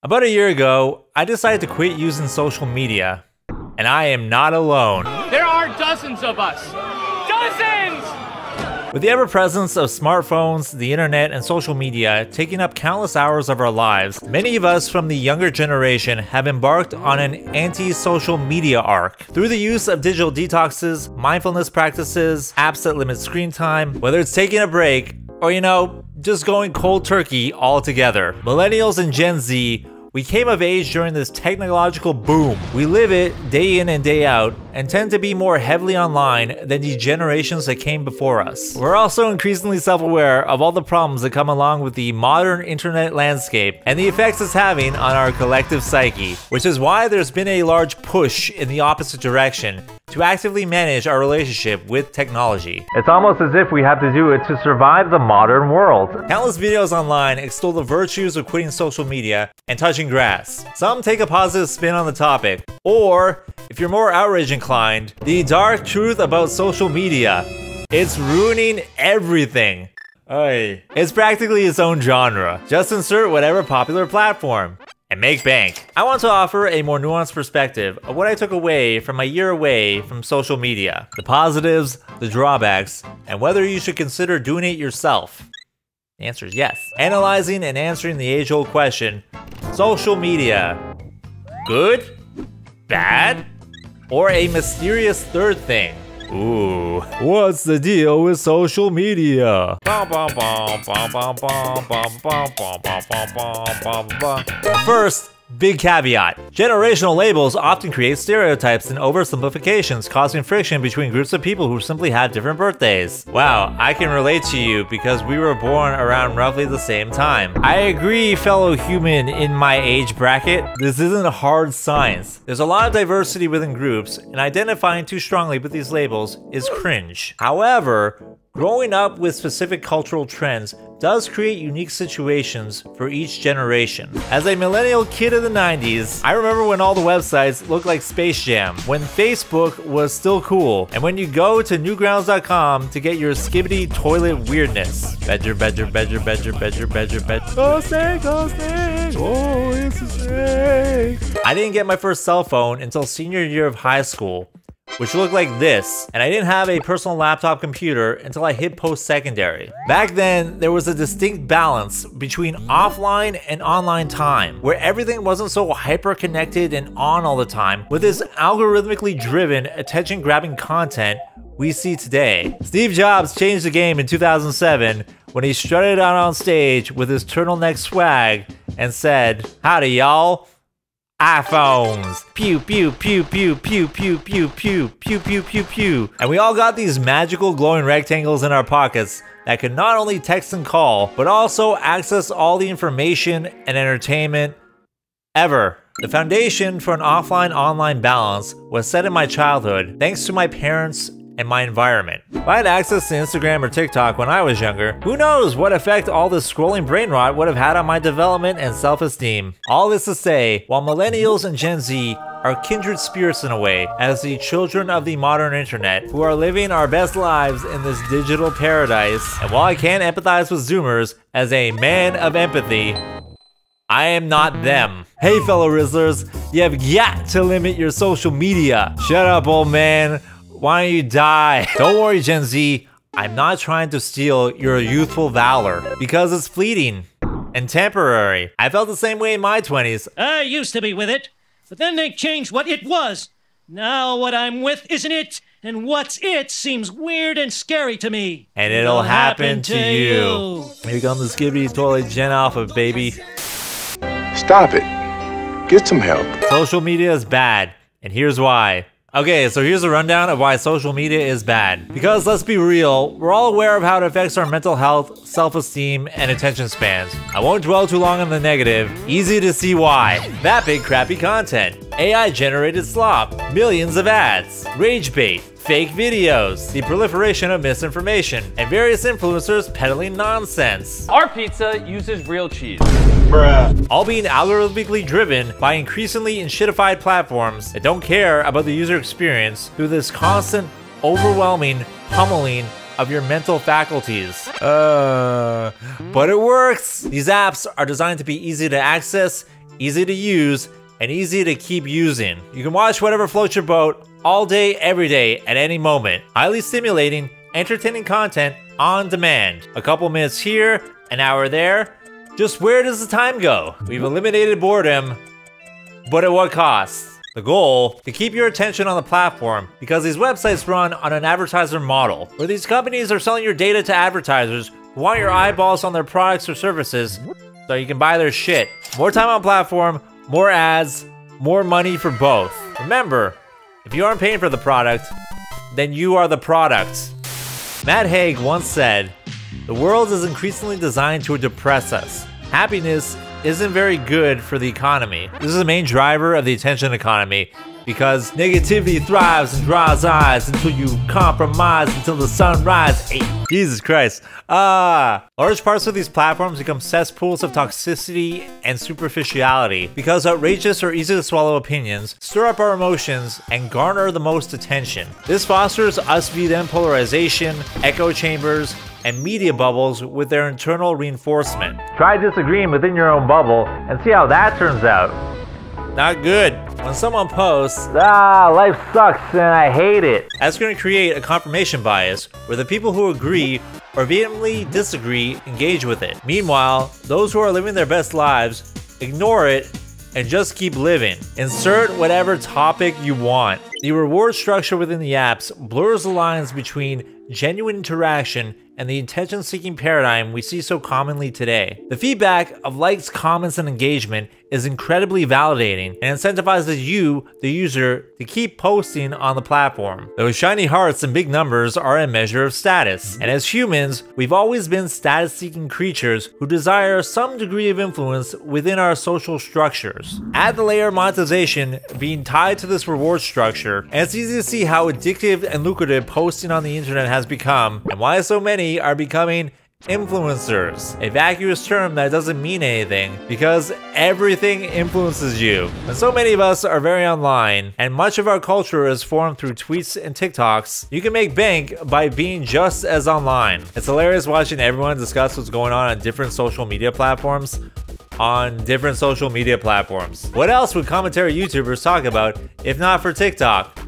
About a year ago, I decided to quit using social media. And I am not alone. There are dozens of us. Dozens! With the ever-presence of smartphones, the internet, and social media taking up countless hours of our lives, many of us from the younger generation have embarked on an anti-social media arc. Through the use of digital detoxes, mindfulness practices, apps that limit screen time, whether it's taking a break, or just going cold turkey altogether. Millennials and Gen Z, we came of age during this technological boom. We live it day in and day out and tend to be more heavily online than the generations that came before us. We're also increasingly self-aware of all the problems that come along with the modern internet landscape and the effects it's having on our collective psyche, which is why there's been a large push in the opposite direction to actively manage our relationship with technology. It's almost as if we have to do it to survive the modern world. Countless videos online extol the virtues of quitting social media and touching grass. Some take a positive spin on the topic, or, if you're more outrage inclined, the dark truth about social media. It's ruining everything. It's practically its own genre. Just insert whatever popular platform and make bank. I want to offer a more nuanced perspective of what I took away from my year away from social media. The positives, the drawbacks, and whether you should consider doing it yourself. The answer is yes. Analyzing and answering the age-old question, social media, good? Bad? Or a mysterious third thing? Ooh, what's the deal with social media? First, big caveat. Generational labels often create stereotypes and oversimplifications, causing friction between groups of people who simply have different birthdays. Wow, I can relate to you because we were born around roughly the same time. I agree, fellow human in my age bracket. This isn't hard science. There's a lot of diversity within groups, and identifying too strongly with these labels is cringe. However, growing up with specific cultural trends does create unique situations for each generation. As a millennial kid of the 90s, I remember when all the websites looked like Space Jam, when Facebook was still cool, and when you go to newgrounds.com to get your skibbity toilet weirdness. Bedger. Go snake, oh, it's a snake. I didn't get my first cell phone until senior year of high school, which looked like this, and I didn't have a personal laptop computer until I hit post-secondary. Back then, there was a distinct balance between offline and online time, where everything wasn't so hyper-connected and on all the time, with this algorithmically driven, attention-grabbing content we see today. Steve Jobs changed the game in 2007 when he strutted out on stage with his turtleneck swag and said, "Howdy, y'all. iPhones, pew pew pew pew pew pew pew pew pew pew pew pew." And we all got these magical glowing rectangles in our pockets that could not only text and call, but also access all the information and entertainment ever. The foundation for an offline-online balance was set in my childhood thanks to my parents and my environment. If I had access to Instagram or TikTok when I was younger, who knows what effect all this scrolling brain rot would have had on my development and self-esteem. All this to say, while millennials and Gen Z are kindred spirits in a way, as the children of the modern internet, who are living our best lives in this digital paradise, and while I can't empathize with Zoomers as a man of empathy, I am not them. Hey fellow Rizzlers, you have got to limit your social media. Shut up, old man. Why don't you die? Don't worry, Gen Z. I'm not trying to steal your youthful valor, because it's fleeting and temporary. I felt the same way in my 20s. I used to be with it, but then they changed what it was. Now what I'm with isn't it, and what's it seems weird and scary to me. And it'll happen to you. Here comes the Skibbity Toilet Gen Alpha, baby. Stop it. Get some help. Social media is bad, and here's why. Okay, so here's a rundown of why social media is bad. Because let's be real, we're all aware of how it affects our mental health, self-esteem, and attention spans. I won't dwell too long on the negative. Easy to see why. Vapid crappy content, AI-generated slop, millions of ads, rage bait, fake videos, the proliferation of misinformation, and various influencers peddling nonsense. Our pizza uses real cheese. Bruh. All being algorithmically driven by increasingly enshittified platforms that don't care about the user experience through this constant, overwhelming pummeling of your mental faculties. But it works! These apps are designed to be easy to access, easy to use, and easy to keep using. You can watch whatever floats your boat all day, every day, at any moment. Highly stimulating, entertaining content on demand. A couple minutes here, an hour there. Just where does the time go? We've eliminated boredom, but at what cost? The goal, to keep your attention on the platform, because these websites run on an advertiser model, where these companies are selling your data to advertisers who want your eyeballs on their products or services so you can buy their shit. More time on platform, more ads, more money for both. Remember, if you aren't paying for the product, then you are the product. Matt Haig once said, "The world is increasingly designed to depress us. Happiness isn't very good for the economy." This is the main driver of the attention economy, because negativity thrives and draws eyes until you compromise until the sun rises. Hey, Jesus Christ. Large parts of these platforms become cesspools of toxicity and superficiality because outrageous or easy to swallow opinions stir up our emotions and garner the most attention. This fosters us v them polarization, echo chambers, and media bubbles with their internal reinforcement. Try disagreeing within your own bubble and see how that turns out. Not good. When someone posts, life sucks and I hate it, that's going to create a confirmation bias where the people who agree or vehemently disagree engage with it. Meanwhile, those who are living their best lives ignore it and just keep living. Insert whatever topic you want. The reward structure within the apps blurs the lines between genuine interaction and the attention-seeking paradigm we see so commonly today. The feedback of likes, comments, and engagement is incredibly validating and incentivizes you, the user, to keep posting on the platform. Those shiny hearts and big numbers are a measure of status. And as humans, we've always been status-seeking creatures who desire some degree of influence within our social structures. Add the layer of monetization being tied to this reward structure, and it's easy to see how addictive and lucrative posting on the internet has become, and why so many are becoming influencers, a vacuous term that doesn't mean anything because everything influences you. And so many of us are very online, and much of our culture is formed through tweets and TikToks. You can make bank by being just as online. It's hilarious watching everyone discuss what's going on different social media platforms. What else would commentary YouTubers talk about if not for TikTok?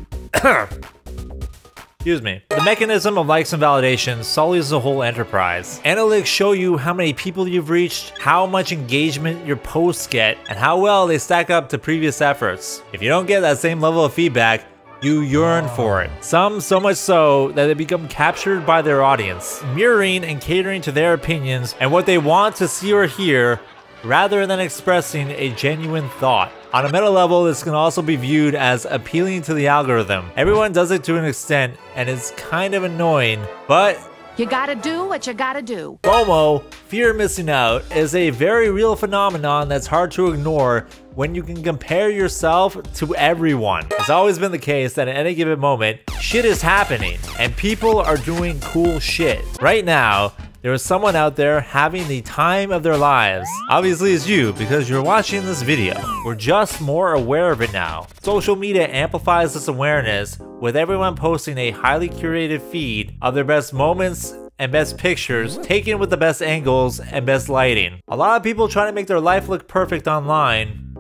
Excuse me. The mechanism of likes and validation sullies the whole enterprise. Analytics show you how many people you've reached, how much engagement your posts get, and how well they stack up to previous efforts. If you don't get that same level of feedback, you yearn for it. Some so much so that they become captured by their audience, mirroring and catering to their opinions and what they want to see or hear, rather than expressing a genuine thought. On a meta level, this can also be viewed as appealing to the algorithm. Everyone does it to an extent, and it's kind of annoying, but you gotta do what you gotta do. FOMO, fear of missing out, is a very real phenomenon that's hard to ignore when you can compare yourself to everyone. It's always been the case that at any given moment, shit is happening, and people are doing cool shit. Right now, there is someone out there having the time of their lives. Obviously it's you, because you're watching this video. We're just more aware of it now. Social media amplifies this awareness, with everyone posting a highly curated feed of their best moments and best pictures, taken with the best angles and best lighting. A lot of people try to make their life look perfect online,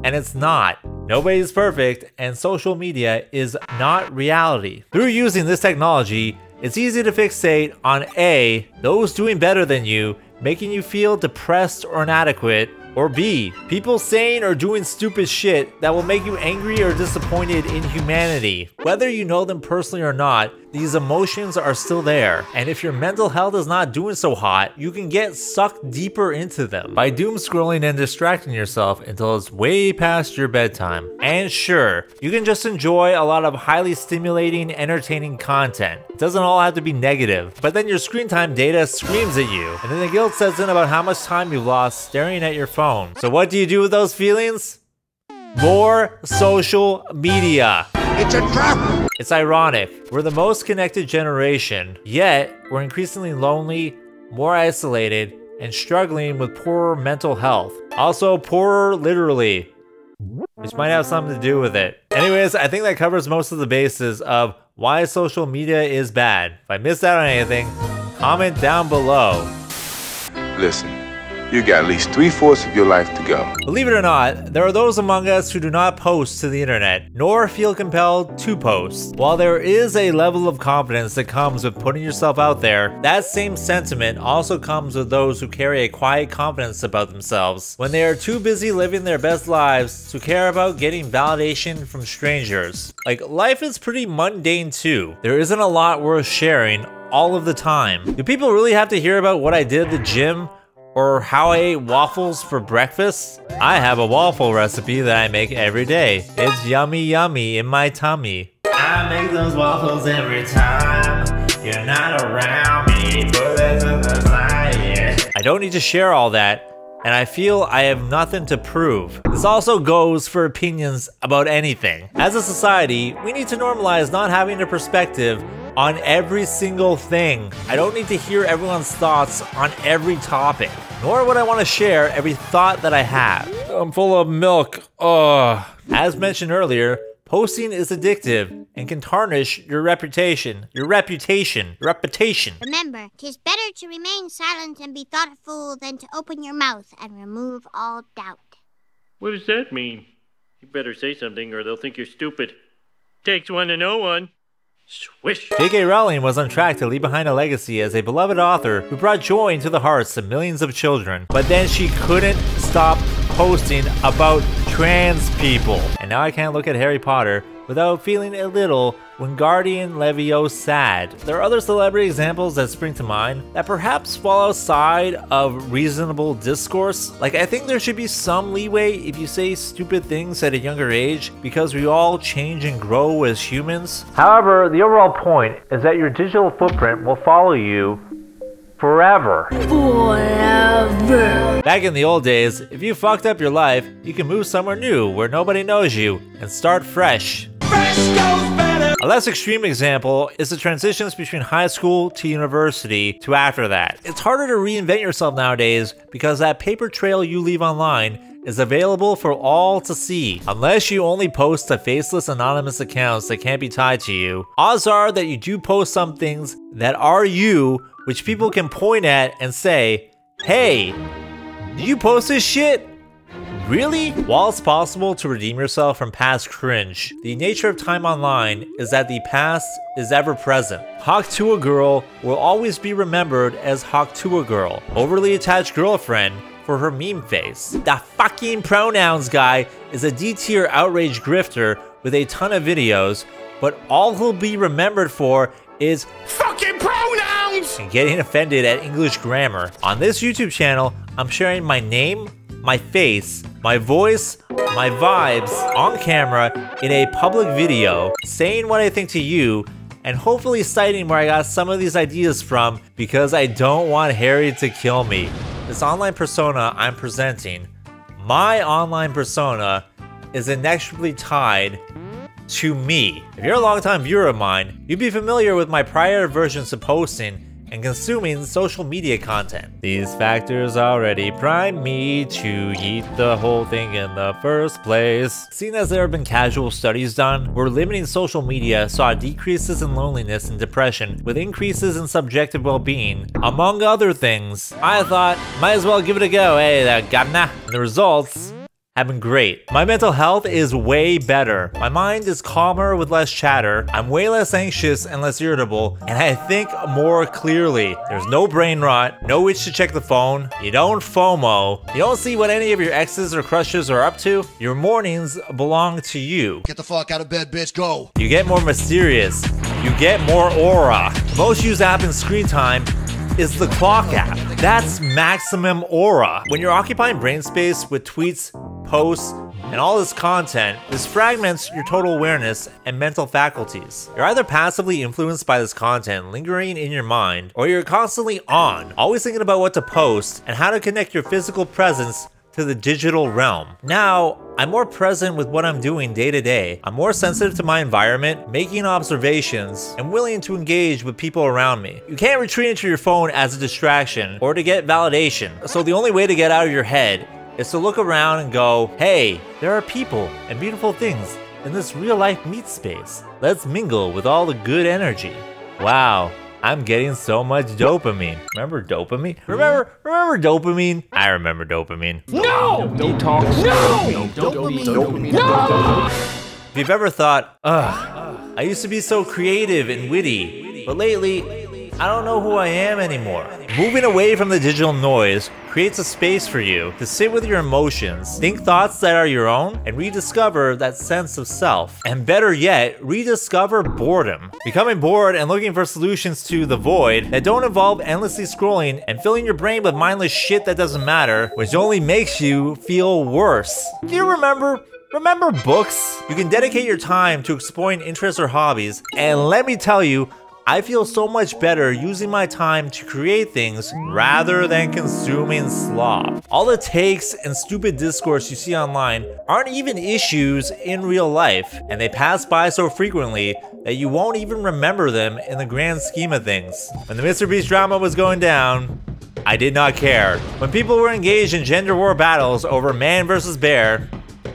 and it's not. Nobody's perfect, and social media is not reality. Through using this technology, it's easy to fixate on A, those doing better than you, making you feel depressed or inadequate, or B, people saying or doing stupid shit that will make you angry or disappointed in humanity. Whether you know them personally or not, these emotions are still there, and if your mental health is not doing so hot, you can get sucked deeper into them by doom scrolling and distracting yourself until it's way past your bedtime. And sure, you can just enjoy a lot of highly stimulating, entertaining content. It doesn't all have to be negative, but then your screen time data screams at you, and then the guilt sets in about how much time you've lost staring at your phone. So what do you do with those feelings? More social media. It's a trap! It's ironic. We're the most connected generation, yet we're increasingly lonely, more isolated, and struggling with poorer mental health. Also poorer literally, which might have something to do with it. Anyways, I think that covers most of the bases of why social media is bad. If I missed out on anything, comment down below. Listen, You got at least 3/4 of your life to go. Believe it or not, there are those among us who do not post to the internet, nor feel compelled to post. While there is a level of confidence that comes with putting yourself out there, that same sentiment also comes with those who carry a quiet confidence about themselves, when they are too busy living their best lives to care about getting validation from strangers. Like, life is pretty mundane too. There isn't a lot worth sharing all of the time. Do people really have to hear about what I did at the gym? Or how I ate waffles for breakfast? I have a waffle recipe that I make every day. It's yummy yummy in my tummy. I make those waffles every time you're not around me. Put it to the side. I don't need to share all that, and I feel I have nothing to prove. This also goes for opinions about anything. As a society, we need to normalize not having a perspective on every single thing. I don't need to hear everyone's thoughts on every topic, nor would I want to share every thought that I have. I'm full of milk. Ugh. As mentioned earlier, posting is addictive and can tarnish your reputation. Remember, 'tis better to remain silent and be thoughtful than to open your mouth and remove all doubt. What does that mean? You better say something or they'll think you're stupid. Takes one to know one. Swish. J.K. Rowling was on track to leave behind a legacy as a beloved author who brought joy into the hearts of millions of children. But then she couldn't stop posting about trans people. And now I can't look at Harry Potter without feeling a little Wingardium Leviosa sad. There are other celebrity examples that spring to mind that perhaps fall outside of reasonable discourse. Like, I think there should be some leeway if you say stupid things at a younger age, because we all change and grow as humans. However, the overall point is that your digital footprint will follow you forever. Back in the old days, if you fucked up your life, you can move somewhere new where nobody knows you and start fresh. A less extreme example is the transitions between high school to university to after that. It's harder to reinvent yourself nowadays because that paper trail you leave online is available for all to see. Unless you only post to faceless anonymous accounts that can't be tied to you, odds are that you do post some things that are you, which people can point at and say, hey, did you post this shit? Really? While it's possible to redeem yourself from past cringe, the nature of time online is that the past is ever present. Hawk to a girl will always be remembered as Hawk to a girl, overly attached girlfriend for her meme face. The fucking pronouns guy is a D-tier outrage grifter with a ton of videos, but all he'll be remembered for is fucking pronouns and getting offended at English grammar. On this YouTube channel, I'm sharing my name, my face, my voice, my vibes on camera in a public video, saying what I think to you, and hopefully citing where I got some of these ideas from, because I don't want Harry to kill me. This online persona I'm presenting, my online persona, is inextricably tied to me. If you're a longtime viewer of mine, you'd be familiar with my prior versions of posting and consuming social media content. These factors already prime me to eat the whole thing in the first place. Seeing as there have been casual studies done where limiting social media saw decreases in loneliness and depression with increases in subjective well-being, among other things, I thought, might as well give it a go, hey there, governor. And the results have been great. My mental health is way better. My mind is calmer with less chatter. I'm way less anxious and less irritable, and I think more clearly. There's no brain rot, no itch to check the phone. You don't FOMO. You don't see what any of your exes or crushes are up to. Your mornings belong to you. Get the fuck out of bed, bitch, go. You get more mysterious. You get more aura. The most used app in screen time is the clock app. That's maximum aura. When you're occupying brain space with tweets, posts, and all this content, this fragments your total awareness and mental faculties. You're either passively influenced by this content lingering in your mind, or you're constantly on, always thinking about what to post and how to connect your physical presence to the digital realm. Now, I'm more present with what I'm doing day to day. I'm more sensitive to my environment, making observations, and willing to engage with people around me. You can't retreat into your phone as a distraction or to get validation. So the only way to get out of your head is to look around and go, hey, there are people and beautiful things in this real life meet space. Let's mingle with all the good energy. Wow, I'm getting so much dopamine. Remember dopamine? Remember dopamine? I remember dopamine. No! Detox. No! Dopamine. No! If you've ever thought, ugh, I used to be so creative and witty, but lately, I don't know who I am anymore. Moving away from the digital noise creates a space for you to sit with your emotions, think thoughts that are your own, and rediscover that sense of self. And better yet, rediscover boredom. Becoming bored and looking for solutions to the void that don't involve endlessly scrolling and filling your brain with mindless shit that doesn't matter, which only makes you feel worse. Do you remember books? You can dedicate your time to exploring interests or hobbies, and let me tell you, I feel so much better using my time to create things rather than consuming slop. All the takes and stupid discourse you see online aren't even issues in real life, and they pass by so frequently that you won't even remember them in the grand scheme of things. When the Mr. Beast drama was going down, I did not care. When people were engaged in gender war battles over man versus bear,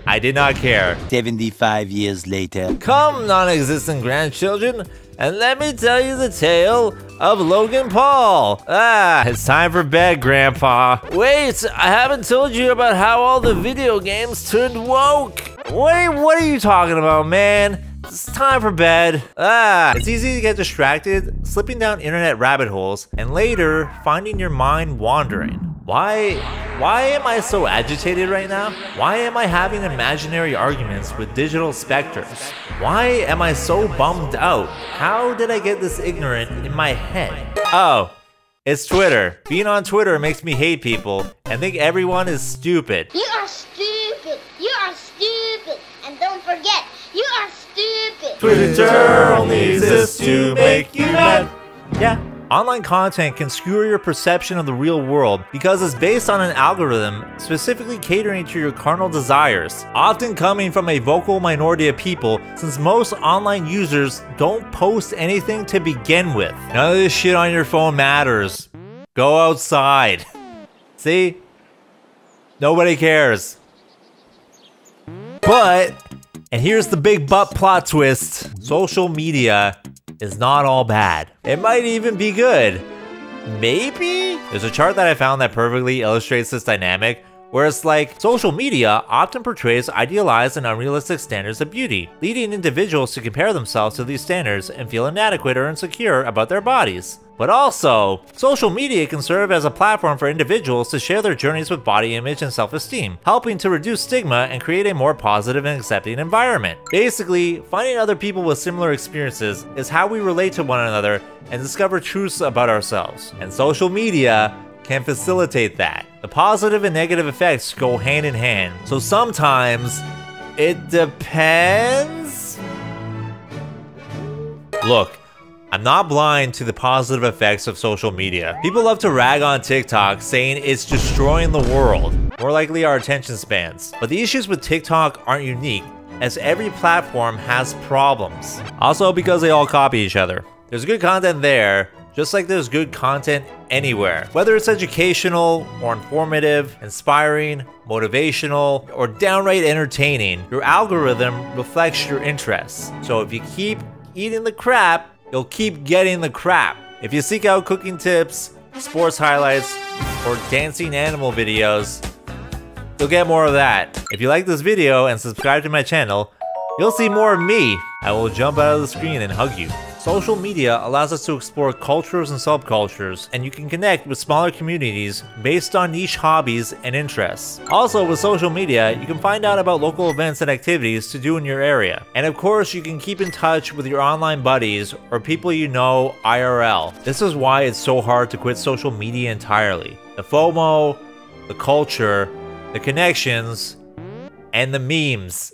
I did not care. 75 years later. Come, non-existent grandchildren, and let me tell you the tale of Logan Paul. It's time for bed, Grandpa. Wait, I haven't told you about how all the video games turned woke. Wait, what are you talking about, man? It's time for bed. It's easy to get distracted, slipping down internet rabbit holes, and later finding your mind wandering. Why am I so agitated right now? Why am I having imaginary arguments with digital specters? Why am I so bummed out? How did I get this ignorant in my head? Oh, it's Twitter. Being on Twitter makes me hate people and think everyone is stupid. You are stupid. You are stupid. And don't forget, you are stupid. Twitter only exists to make you mad. Yeah. Online content can skewer your perception of the real world because it's based on an algorithm specifically catering to your carnal desires, often coming from a vocal minority of people since most online users don't post anything to begin with. None of this shit on your phone matters. Go outside. See? Nobody cares. But, and here's the big butt plot twist, social media is not all bad. It might even be good. Maybe? There's a chart that I found that perfectly illustrates this dynamic, where it's like, social media often portrays idealized and unrealistic standards of beauty, leading individuals to compare themselves to these standards and feel inadequate or insecure about their bodies. But also, social media can serve as a platform for individuals to share their journeys with body image and self-esteem, helping to reduce stigma and create a more positive and accepting environment. Basically, finding other people with similar experiences is how we relate to one another and discover truths about ourselves. And social media can facilitate that. The positive and negative effects go hand in hand. So sometimes, it depends? Look, I'm not blind to the positive effects of social media. People love to rag on TikTok saying it's destroying the world, more likely our attention spans. But the issues with TikTok aren't unique, as every platform has problems. Also because they all copy each other. There's good content there, just like there's good content anywhere. Whether it's educational or informative, inspiring, motivational, or downright entertaining, your algorithm reflects your interests. So if you keep eating the crap, you'll keep getting the crap. If you seek out cooking tips, sports highlights, or dancing animal videos, you'll get more of that. If you like this video and subscribe to my channel, you'll see more of me. I will jump out of the screen and hug you. Social media allows us to explore cultures and subcultures, and you can connect with smaller communities based on niche hobbies and interests. Also, with social media, you can find out about local events and activities to do in your area. And of course, you can keep in touch with your online buddies or people you know IRL. This is why it's so hard to quit social media entirely. The FOMO, the culture, the connections, and the memes.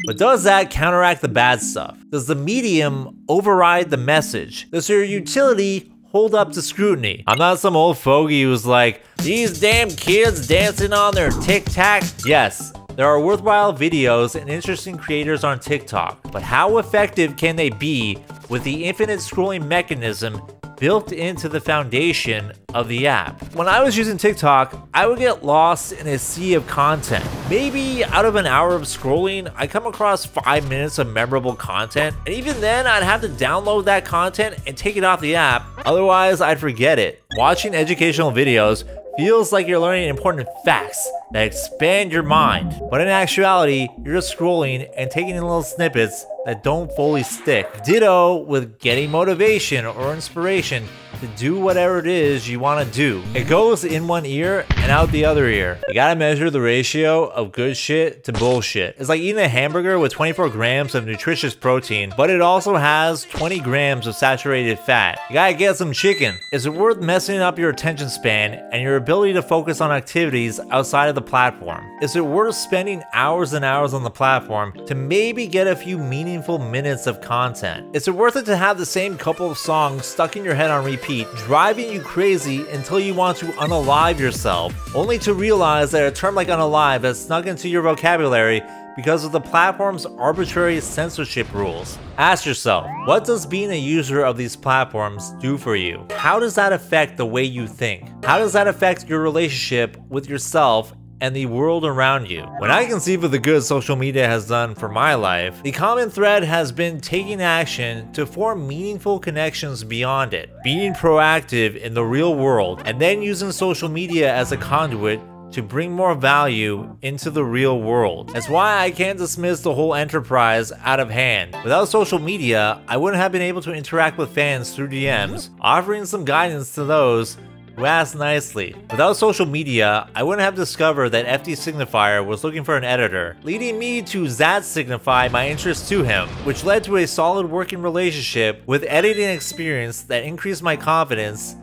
But does that counteract the bad stuff? Does the medium override the message? Does your utility hold up to scrutiny? I'm not some old fogey who's like, these damn kids dancing on their tic-tac. Yes, there are worthwhile videos and interesting creators on TikTok, but how effective can they be with the infinite scrolling mechanism built into the foundation of the app. When I was using TikTok, I would get lost in a sea of content. Maybe out of an hour of scrolling, I come across 5 minutes of memorable content, and even then I'd have to download that content and take it off the app, otherwise I'd forget it. Watching educational videos feels like you're learning important facts that expand your mind, but in actuality, you're just scrolling and taking in little snippets that don't fully stick. Ditto with getting motivation or inspiration to do whatever it is you want to do. It goes in one ear and out the other ear. You gotta measure the ratio of good shit to bullshit. It's like eating a hamburger with 24 grams of nutritious protein, but it also has 20 grams of saturated fat. You gotta get some chicken. Is it worth messing up your attention span and your ability to focus on activities outside of the platform? Is it worth spending hours and hours on the platform to maybe get a few meaningful minutes of content? Is it worth it to have the same couple of songs stuck in your head on repeat, driving you crazy until you want to unalive yourself, only to realize that a term like unalive has snuck into your vocabulary because of the platform's arbitrary censorship rules? Ask yourself, what does being a user of these platforms do for you? How does that affect the way you think? How does that affect your relationship with yourself and the world around you? When I conceive of the good social media has done for my life, the common thread has been taking action to form meaningful connections beyond it, being proactive in the real world, and then using social media as a conduit to bring more value into the real world. That's why I can't dismiss the whole enterprise out of hand. Without social media, I wouldn't have been able to interact with fans through DMs, offering some guidance to those who asked nicely. Without social media, I wouldn't have discovered that FD Signifier was looking for an editor, leading me to Zat signify my interest to him, which led to a solid working relationship with editing experience that increased my confidence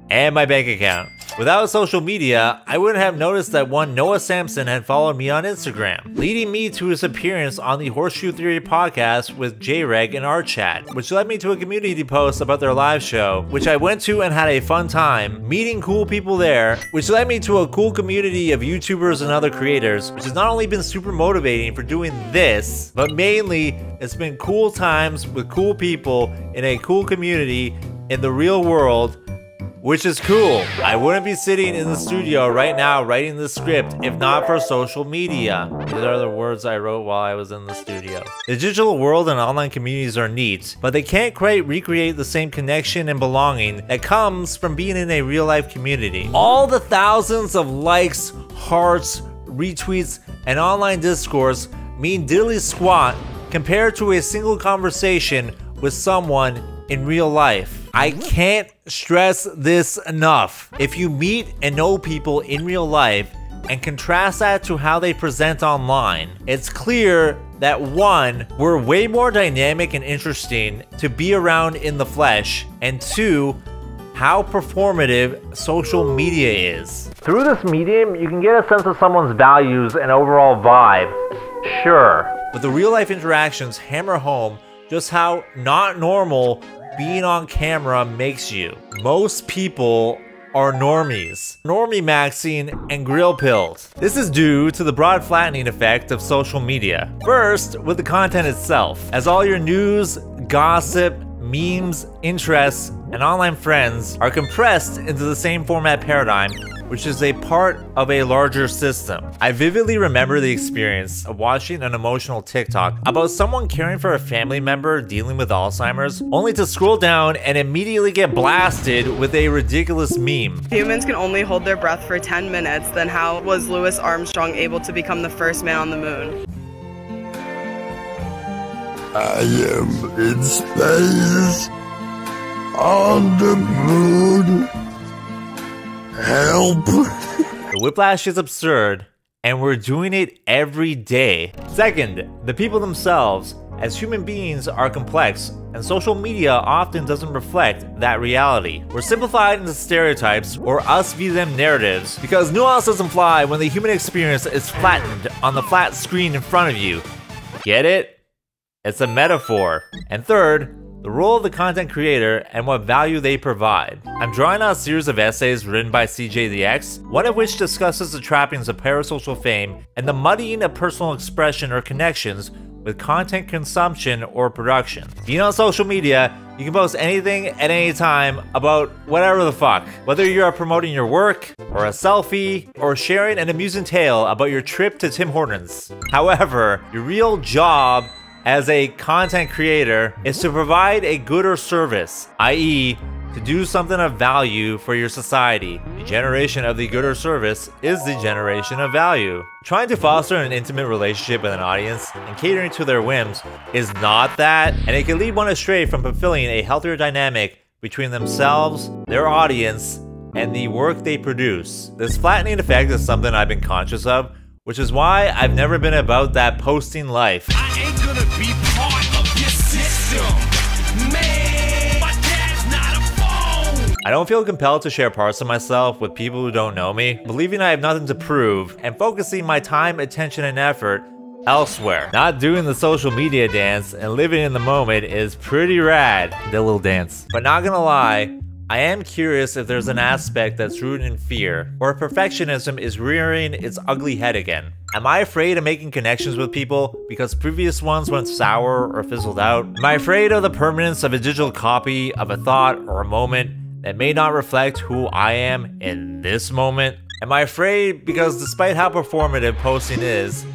and my bank account. Without social media, I wouldn't have noticed that one Noah Sampson had followed me on Instagram, leading me to his appearance on the Horseshoe Theory podcast with J-Reg and Archat, which led me to a community post about their live show, which I went to and had a fun time, meeting cool people there, which led me to a cool community of YouTubers and other creators, which has not only been super motivating for doing this, but mainly it's been cool times with cool people in a cool community in the real world, which is cool. I wouldn't be sitting in the studio right now writing this script if not for social media. These are the words I wrote while I was in the studio. The digital world and online communities are neat, but they can't quite recreate the same connection and belonging that comes from being in a real-life community. All the thousands of likes, hearts, retweets, and online discourse mean diddly squat compared to a single conversation with someone in real life. I can't stress this enough. If you meet and know people in real life and contrast that to how they present online, it's clear that one, we're way more dynamic and interesting to be around in the flesh, and two, how performative social media is. Through this medium, you can get a sense of someone's values and overall vibe, sure, but the real life interactions hammer home just how not normal being on camera makes you. Most people are normies, normie maxing, and grill pilled. This is due to the broad flattening effect of social media. First, with the content itself, as all your news, gossip, memes, interests, and online friends are compressed into the same format paradigm, which is a part of a larger system. I vividly remember the experience of watching an emotional TikTok about someone caring for a family member dealing with Alzheimer's, only to scroll down and immediately get blasted with a ridiculous meme. Humans can only hold their breath for 10 minutes, then how was Louis Armstrong able to become the first man on the moon? I am in space, on the moon. Help! The whiplash is absurd, and we're doing it every day. Second, the people themselves, as human beings, are complex, and social media often doesn't reflect that reality. We're simplified into stereotypes or us view them narratives, because nuance doesn't fly when the human experience is flattened on the flat screen in front of you. Get it? It's a metaphor. And third, the role of the content creator and what value they provide. I'm drawing on a series of essays written by CJ one of which discusses the trappings of parasocial fame and the muddying of personal expression or connections with content consumption or production. Being on social media You can post anything at any time about whatever the fuck. Whether you are promoting your work, or a selfie, or sharing an amusing tale about your trip to Tim Hortons. However, your real job as a content creator is to provide a good or service, i.e., to do something of value for your society. The generation of the good or service is the generation of value. Trying to foster an intimate relationship with an audience and catering to their whims is not that, and it can lead one astray from fulfilling a healthier dynamic between themselves, their audience, and the work they produce. This flattening effect is something I've been conscious of, which is why I've never been about that posting life. I ain't gonna be part of your system, man. My dad's not a phone. I don't feel compelled to share parts of myself with people who don't know me, believing I have nothing to prove, and focusing my time, attention, and effort elsewhere. Not doing the social media dance and living in the moment is pretty rad. The little dance. But not gonna lie, I am curious if there's an aspect that's rooted in fear, or if perfectionism is rearing its ugly head again. Am I afraid of making connections with people because previous ones went sour or fizzled out? Am I afraid of the permanence of a digital copy of a thought or a moment that may not reflect who I am in this moment? Am I afraid because despite how performative posting is,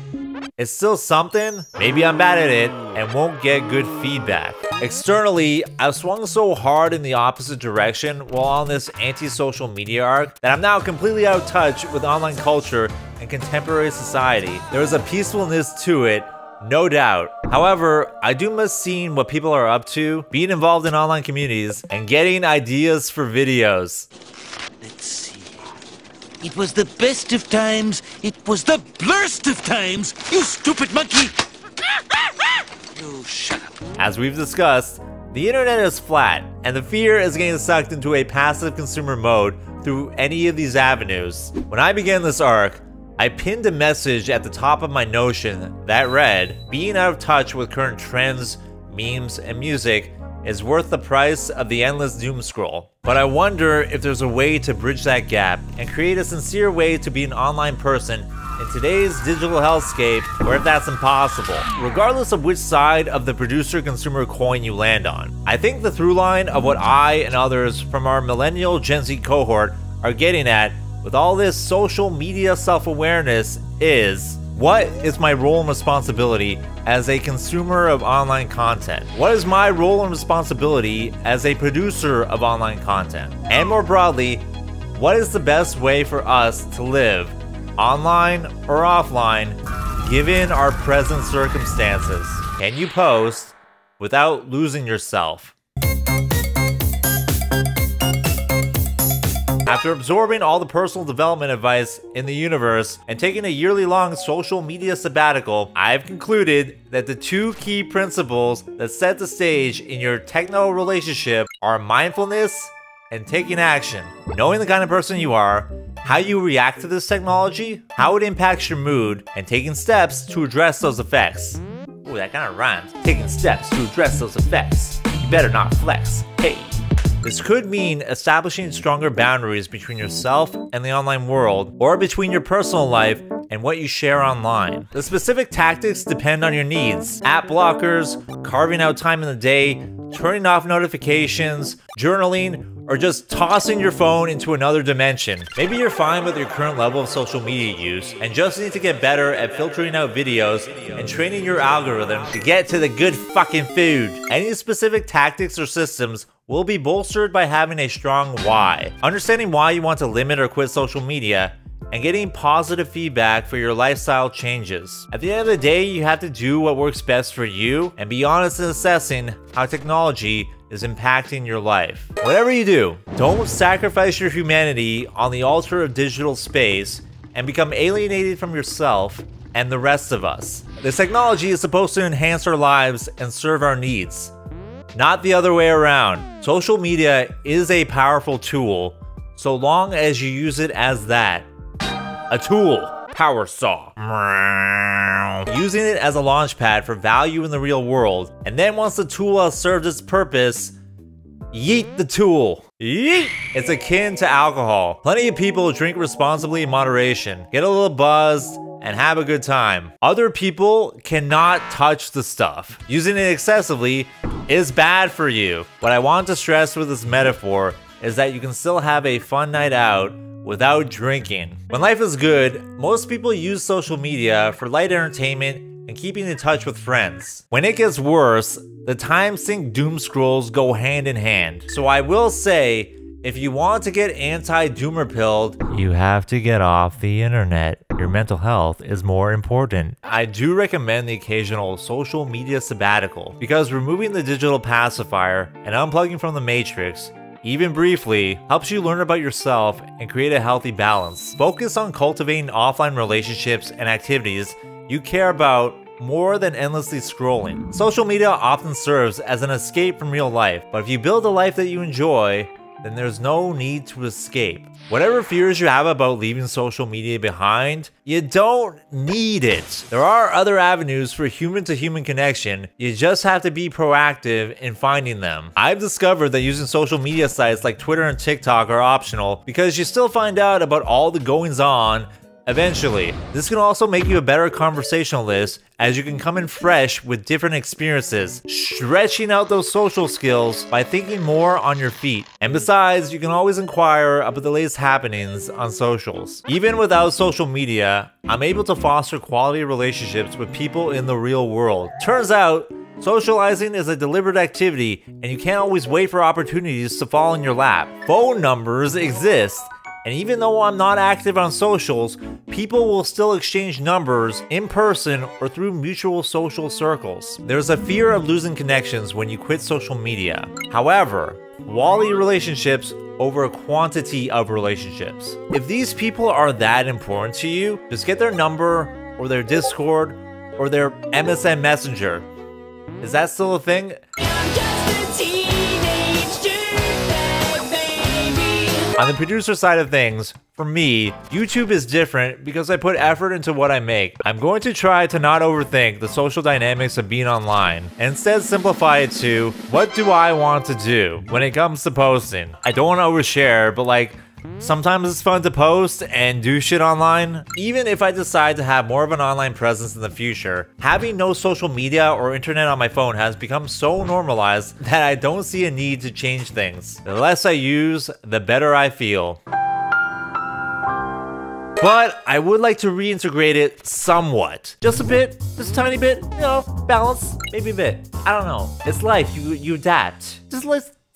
it's still something? Maybe I'm bad at it and won't get good feedback. Externally, I've swung so hard in the opposite direction while on this anti-social media arc that I'm now completely out of touch with online culture and contemporary society. There is a peacefulness to it, no doubt. However, I do miss seeing what people are up to, being involved in online communities, and getting ideas for videos. Let's see. It was the best of times. It was the blurst of times. You stupid monkey. You shut up. As we've discussed, the internet is flat, and the fear is getting sucked into a passive consumer mode through any of these avenues. When I began this arc, I pinned a message at the top of my Notion that read, "Being out of touch with current trends, memes, and music is worth the price of the endless doom scroll." But I wonder if there's a way to bridge that gap and create a sincere way to be an online person in today's digital hellscape, or if that's impossible. Regardless of which side of the producer-consumer coin you land on, I think the through line of what I and others from our Millennial Gen Z cohort are getting at with all this social media self-awareness is, what is my role and responsibility as a consumer of online content? What is my role and responsibility as a producer of online content? And more broadly, what is the best way for us to live, online or offline, given our present circumstances? Can you post without losing yourself? After absorbing all the personal development advice in the universe and taking a yearly-long social media sabbatical, I've concluded that the two key principles that set the stage in your techno relationship are mindfulness and taking action. Knowing the kind of person you are, how you react to this technology, how it impacts your mood, and taking steps to address those effects. Ooh, that kind of rhymes. Taking steps to address those effects. You better not flex. Hey. This could mean establishing stronger boundaries between yourself and the online world, or between your personal life and what you share online. The specific tactics depend on your needs. App blockers, carving out time in the day, turning off notifications, journaling, or just tossing your phone into another dimension. Maybe you're fine with your current level of social media use and just need to get better at filtering out videos and training your algorithm to get to the good fucking food. Any specific tactics or systems will be bolstered by having a strong why. Understanding why you want to limit or quit social media, and getting positive feedback for your lifestyle changes. At the end of the day, you have to do what works best for you and be honest in assessing how technology is impacting your life. Whatever you do, don't sacrifice your humanity on the altar of digital space and become alienated from yourself and the rest of us. This technology is supposed to enhance our lives and serve our needs, not the other way around. Social media is a powerful tool, so long as you use it as that. A tool. Power saw. Using it as a launch pad for value in the real world, and then once the tool has served its purpose, yeet the tool. Yeet! It's akin to alcohol. Plenty of people drink responsibly in moderation, get a little buzzed, and have a good time. Other people cannot touch the stuff. Using it excessively is bad for you. What I want to stress with this metaphor is that you can still have a fun night out without drinking. When life is good, most people use social media for light entertainment and keeping in touch with friends. When it gets worse, the time sink doom scrolls go hand in hand. So I will say, if you want to get anti-doomer pilled, you have to get off the internet. Your mental health is more important. I do recommend the occasional social media sabbatical because removing the digital pacifier and unplugging from the matrix, even briefly, helps you learn about yourself and create a healthy balance. Focus on cultivating offline relationships and activities you care about more than endlessly scrolling. Social media often serves as an escape from real life, but if you build a life that you enjoy, then there's no need to escape. Whatever fears you have about leaving social media behind, you don't need it. There are other avenues for human-to-human connection. You just have to be proactive in finding them. I've discovered that using social media sites like Twitter and TikTok are optional because you still find out about all the goings-on eventually. This can also make you a better conversationalist as you can come in fresh with different experiences, stretching out those social skills by thinking more on your feet. And besides, you can always inquire about the latest happenings on socials. Even without social media, I'm able to foster quality relationships with people in the real world. Turns out, socializing is a deliberate activity and you can't always wait for opportunities to fall in your lap. Phone numbers exist. And even though I'm not active on socials, people will still exchange numbers in person or through mutual social circles. There's a fear of losing connections when you quit social media. However, quality relationships over quantity of relationships. If these people are that important to you, just get their number or their Discord or their MSN Messenger. Is that still a thing? On the producer side of things, for me, YouTube is different because I put effort into what I make. I'm going to try to not overthink the social dynamics of being online, and instead simplify it to, what do I want to do when it comes to posting? I don't want to overshare, but like, sometimes it's fun to post and do shit online. Even if I decide to have more of an online presence in the future, having no social media or internet on my phone has become so normalized that I don't see a need to change things. The less I use, the better I feel. But I would like to reintegrate it somewhat. Just a bit, just a tiny bit, you know, balance, maybe a bit. I don't know. It's life, you adapt.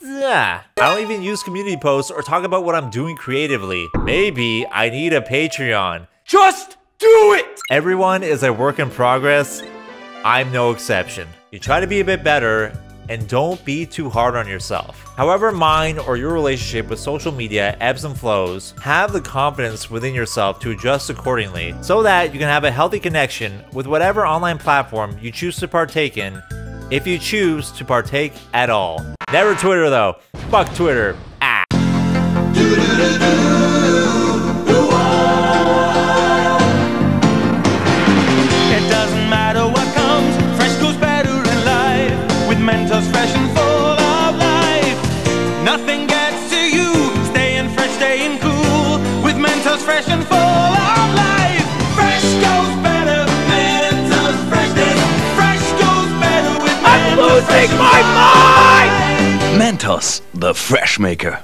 I don't even use community posts or talk about what I'm doing creatively. Maybe I need a Patreon. Just do it! Everyone is a work in progress. I'm no exception. You try to be a bit better and don't be too hard on yourself. However mine or your relationship with social media ebbs and flows, have the confidence within yourself to adjust accordingly so that you can have a healthy connection with whatever online platform you choose to partake in, if you choose to partake at all. Never Twitter though. Fuck Twitter. Ah. It doesn't matter what comes, fresh goes better in life. With Mentos fresh and full of life, nothing gets to you. Staying fresh, staying cool. With Mentos fresh and full of life, fresh goes better. Mentos freshness, fresh goes better with Mentos. I'm losing my mind. Mentos, the fresh maker.